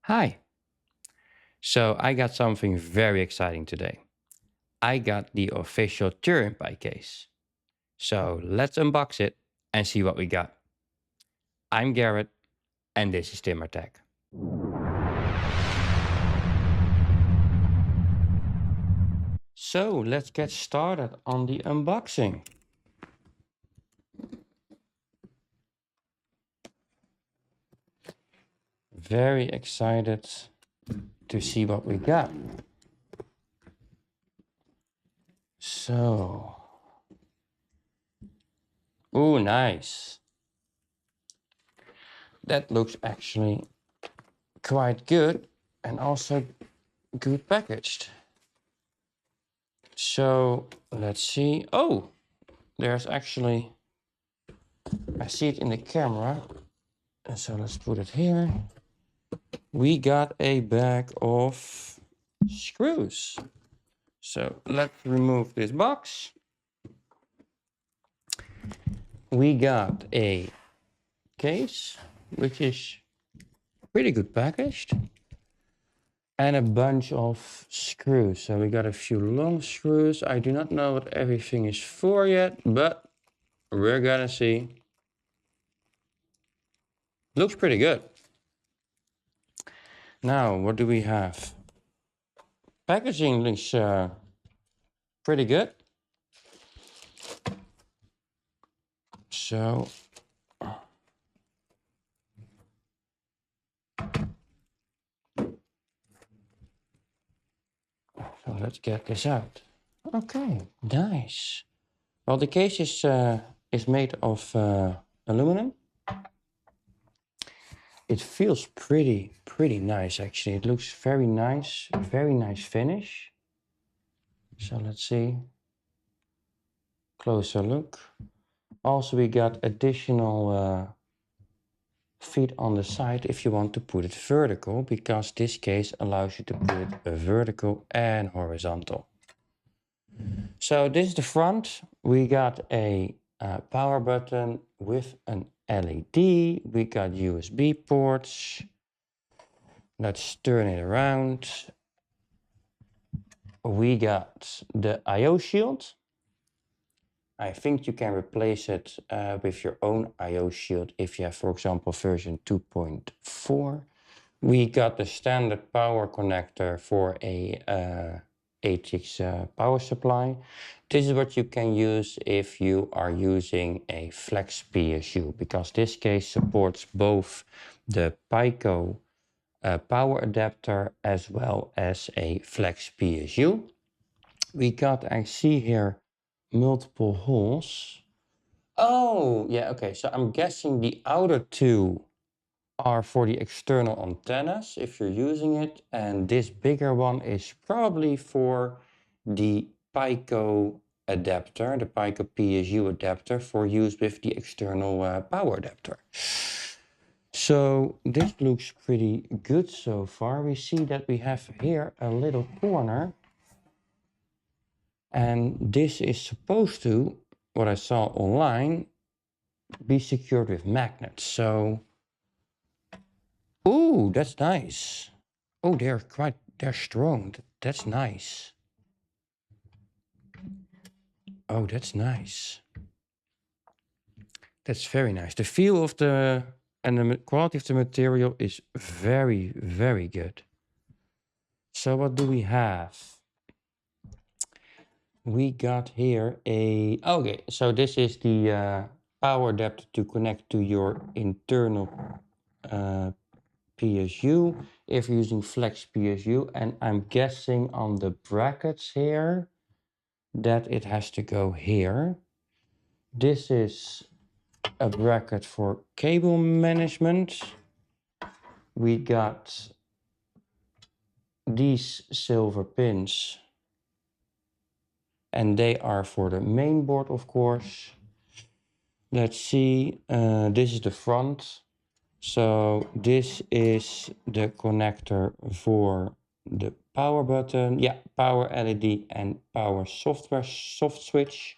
Hi. So I got something very exciting today. I got the official Turing PI case. So let's unbox it and see what we got. I'm Garrett and this is Timmer Tech. So let's get started on the unboxing. Very excited to see what we got. So, oh, nice. That looks actually quite good and also good packaged. So let's see. Oh, there's actually, I see it in the camera. And so let's put it here. We got a bag of screws. So let's remove this box. We got a case, which is pretty good packaged. And a bunch of screws. So we got a few long screws. I do not know what everything is for yet, but we're gonna see. Looks pretty good. Now, what do we have? Packaging looks pretty good. So let's get this out. Okay, nice. Well, the case is made of aluminum. It feels pretty nice actually. It looks very nice finish. So let's see. Closer look. Also, we got additional feet on the side if you want to put it vertical, because this case allows you to put it vertical and horizontal. So this is the front. We got a power button with an LED. We got USB ports. Let's turn it around. We got the I/O shield. I think you can replace it with your own I/O shield if you have, for example, version 2.4. We got the standard power connector for a ATX power supply. This is what you can use if you are using a flex PSU, because this case supports both the Pico power adapter as well as a flex PSU. We got, I see here, multiple holes. Oh, yeah, okay. So I'm guessing the outer two are for the external antennas if you're using it, and this bigger one is probably for the Pico adapter, the Pico PSU adapter for use with the external power adapter. So this looks pretty good so far. We see that we have here a little corner, and this is supposed to, what I saw online, be secured with magnets. So, ooh, that's nice. Oh, they're strong. That's nice. Oh, that's nice. That's very nice. The feel of the and the quality of the material is very good. So what do we have? We got here a, okay, so this is the power adapter to connect to your internal PSU if you're using flex PSU, and I'm guessing on the brackets here that it has to go here. This is a bracket for cable management. We got these silver pins, and they are for the main board, of course. Let's see, this is the front. So this is the connector for the power button, yeah, power LED and power software soft switch.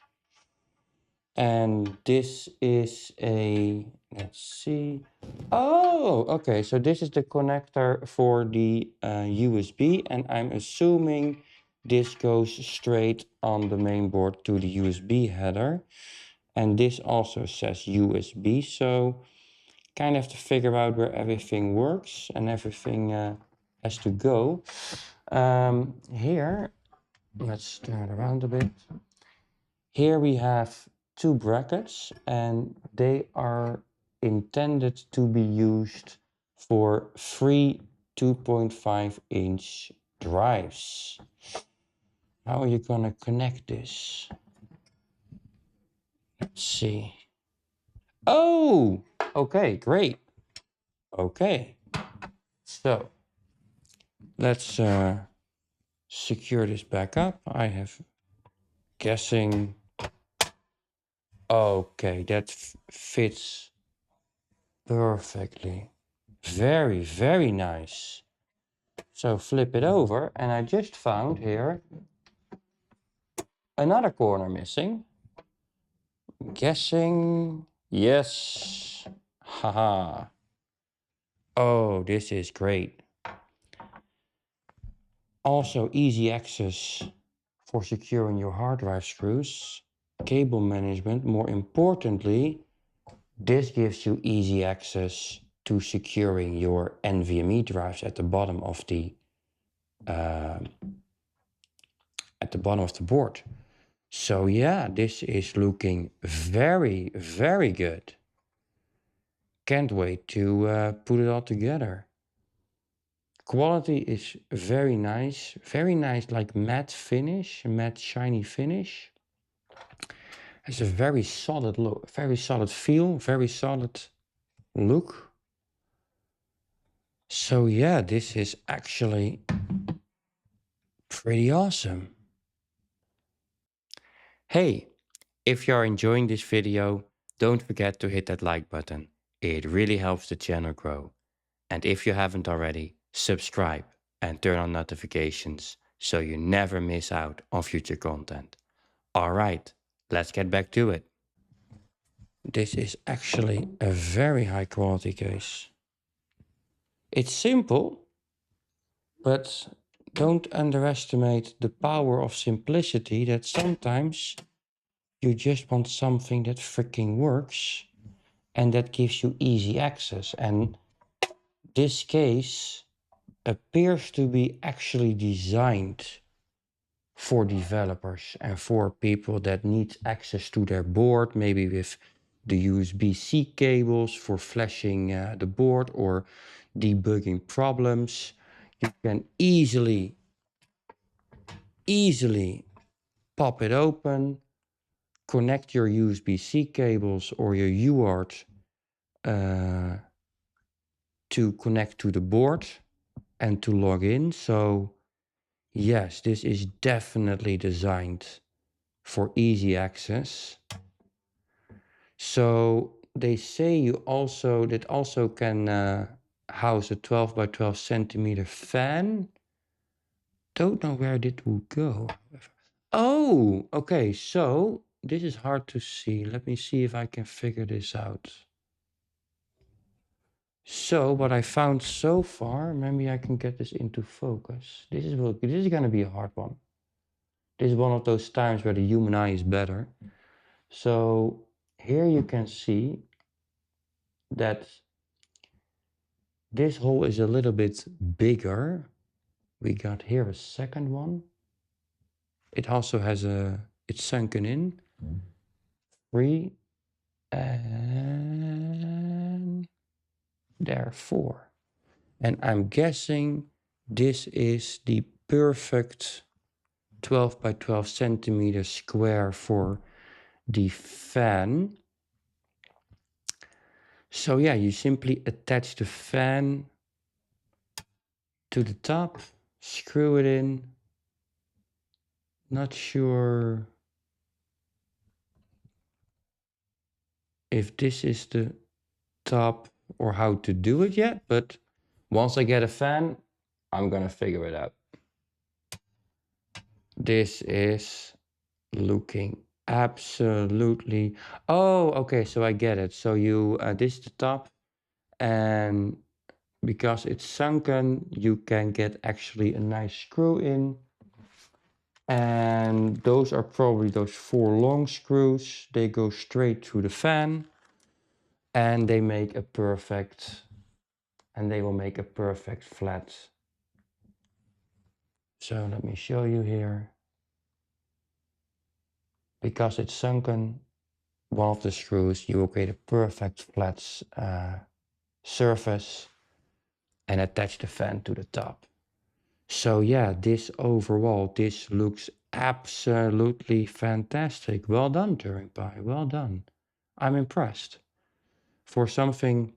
And this is a Let's see. Oh, okay. So this is the connector for the USB, and I'm assuming this goes straight on the main board to the USB header. And this also says USB, so kind of have to figure out where everything works and everything has to go. Here, let's turn it around a bit. Here we have two brackets, and they are intended to be used for three 2.5-inch drives. How are you gonna connect this? Let's see. Oh, okay, great. Okay, so let's secure this back up. I have guessing. Okay, that fits perfectly. Very, very nice. So flip it over, and I just found here another corner missing. Guessing, yes. Haha. Oh, this is great. Also easy access for securing your hard drive screws. Cable management, more importantly, this gives you easy access to securing your NVMe drives at the bottom of the board. So yeah, this is looking very, very good. Can't wait to put it all together. Quality is very nice, like matte finish, matte shiny finish. It's a very solid look, very solid feel, very solid look. So yeah, this is actually pretty awesome. Hey, if you're enjoying this video, don't forget to hit that like button. It really helps the channel grow. And if you haven't already, subscribe and turn on notifications so you never miss out on future content. All right, let's get back to it. This is actually a very high quality case. It's simple, but don't underestimate the power of simplicity, that sometimes you just want something that freaking works and that gives you easy access. And this case appears to be actually designed for developers and for people that need access to their board, maybe with the USB-C cables for flashing the board or debugging problems. You can easily pop it open, connect your USB-C cables or your UART to connect to the board and to log in. So yes, this is definitely designed for easy access. So they say you also can house a 12 by 12 centimeter fan. Don't know where it will go. Oh, okay. So this is hard to see. Let me see if I can figure this out. So what I found so far, maybe I can get this into focus. This is going to be a hard one. This is one of those times where the human eye is better. So here you can see that this hole is a little bit bigger. We got here a second one. It also has it's sunken in. 3 and there 4. And I'm guessing this is the perfect 12 by 12 centimeter square for the fan. So yeah, you simply attach the fan to the top, screw it in. Not sure if this is the top or how to do it yet, but once I get a fan, I'm gonna figure it out. This is looking absolutely. Oh, okay, so I get it. So you, this is the top, and because it's sunken, you can get actually a nice screw in. And those are probably those 4 long screws. They go straight to the fan, and they make a perfect, and they will make a perfect flat. So let me show you here. Because it's sunken, one of the screws, you will create a perfect flat surface and attach the fan to the top. So yeah, this overall, this looks absolutely fantastic. Well done, Turing PI, well done. I'm impressed. For something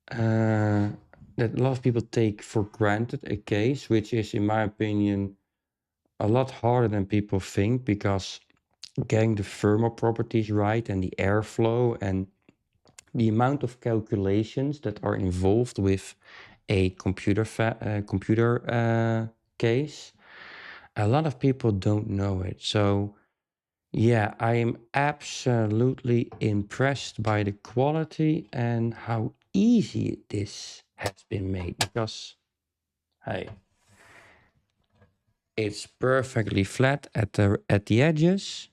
that a lot of people take for granted, a case, which is, in my opinion, a lot harder than people think, because getting the thermal properties right and the airflow and the amount of calculations that are involved with a computer case, a lot of people don't know it. So yeah, I am absolutely impressed by the quality and how easy this has been made, because hey, it's perfectly flat at the edges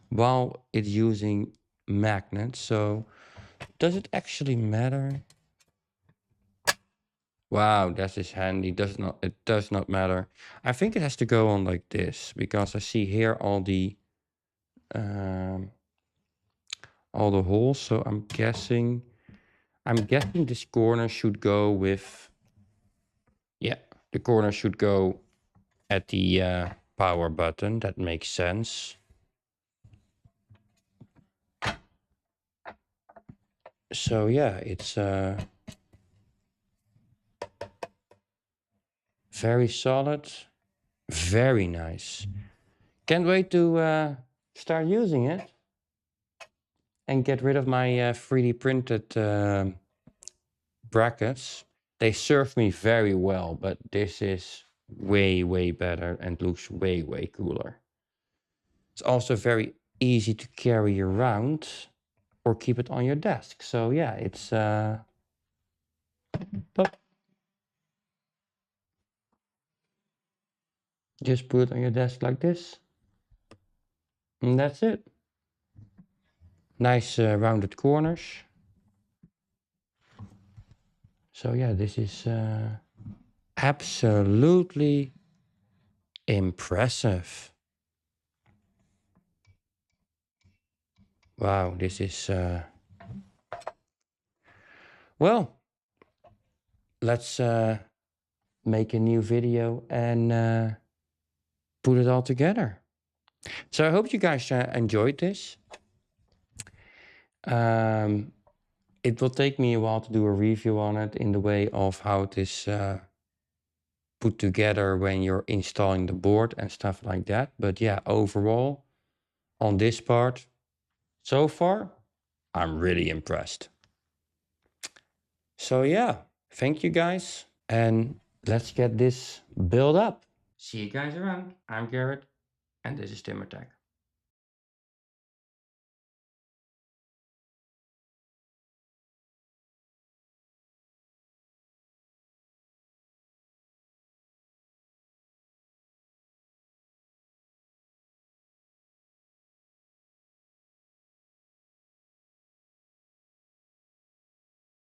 while it's using magnets. So does it actually matter? Wow, that is handy. It does not matter. I think it has to go on like this, because I see here all the holes. So I'm guessing this corner should go with, yeah, the corner should go at the power button. That makes sense. So yeah, it's very solid, very nice. Can't wait to start using it and get rid of my 3D printed brackets. They serve me very well, but this is way, way better and looks way, way cooler. It's also very easy to carry around or keep it on your desk. So yeah, it's just put it on your desk like this. And that's it. Nice rounded corners. So yeah, this is absolutely impressive. Wow, this is well, let's make a new video and put it all together. So I hope you guys enjoyed this. It will take me a while to do a review on it in the way of how it is put together when you're installing the board and stuff like that. But yeah, overall, on this part, so far, I'm really impressed. So yeah, thank you guys, and let's get this built up. See you guys around. I'm Garrett, and this is Timmertech.